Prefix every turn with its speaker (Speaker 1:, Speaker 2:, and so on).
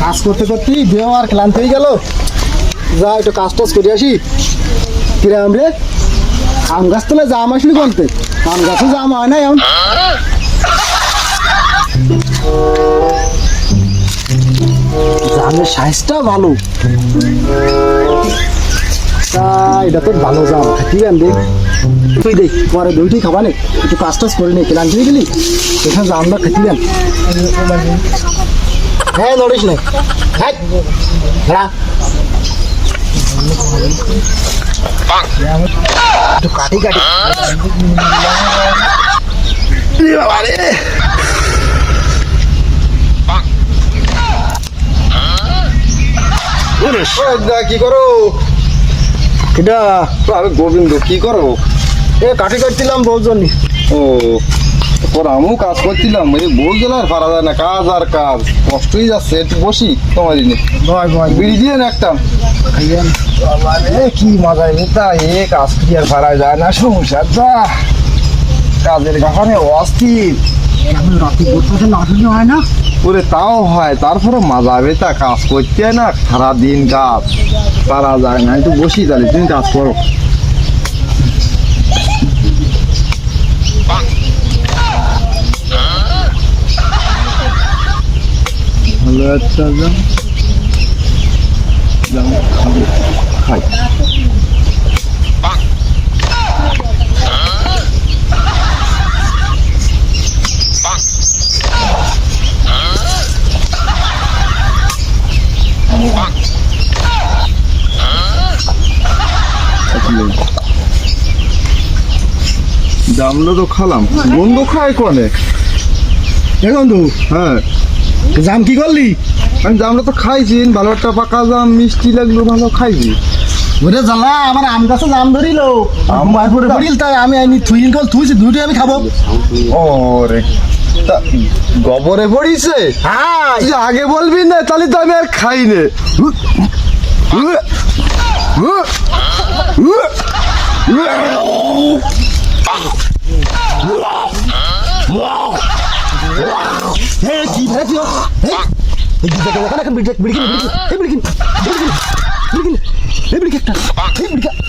Speaker 1: কাজ করতে করতেই দেহ আর ক্লান্ত হয়ে গেল। যা একটু কাজ টাজ করে আসি। কিরাম রে, আম গাছ তোলা জাম আসলি বলতে, আম গাছে জাম হয় না এমন। জামের সাইজটা ভালো, এটা তো ভালো জাম। ঠিক আছে দেখ, তুই দেখ পরে দুইটাই খাবা নে, একটু কাজ টাজ করে নে। ক্লান্ত হয়ে গেলি এখানে জামটা খেতে দেন। হ্যাঁ নড়িস না, হ্যাঁ একটু কাটি কাটি।
Speaker 2: কি করো?
Speaker 1: এটা
Speaker 2: আমি গোবিন্দ, কি করো?
Speaker 1: এ কাটি কাটছিলাম বউজন।
Speaker 2: ও তোর আমিও কাজ করছিলাম, এই বউ গেলে আর পারা যায় না, কাজ আর কাজ, কষ্টই যাচ্ছে। একটু বসি তোমার দিনে, বিড়ি দিয়ে একটা
Speaker 1: কি মজা এটা, এ কাজ কি আর পারা যায় না, সংসার যা কাজের কারণে অস্থির। রাতে বসে না হয় না
Speaker 2: ওরে, তাও হয়, তারপরে মজা হবে তা কাজ করতে হয় না, সারাদিন কাজ পারা যায় না। একটু বসি তাহলে, তুমি কাজ করো। ভালো একটা খাই। জামলো তো খালাম, বন্ধু খায় কনে
Speaker 1: বন্ধু।
Speaker 2: হ্যাঁ,
Speaker 1: জাম কি করলি?
Speaker 2: আমি জামটা তো খাইছি, ভালো একটা পাকা জাম, মিষ্টি লাগলো, ভালো খাইছি।
Speaker 1: ওরে জ্বালা, আমার আম গাছে জাম ধরিল, আমার পরে পড়িল, তাই আমি আইনি থুইন কল থুইছি, দুটোই আমি খাবো।
Speaker 2: ওরে, তা গোবরে পড়িছে?
Speaker 1: হ্যাঁ,
Speaker 2: তুই আগে বলবি না, তাহলে তো আমি আর খাই নে।
Speaker 1: কি ভেবেছিস? এই বিড়ি বিড়ি বিড়ি বিড়ি বিড়ি বিড়ি বিড়ি বিড়ি বিড়ি বিড়ি বিড়ি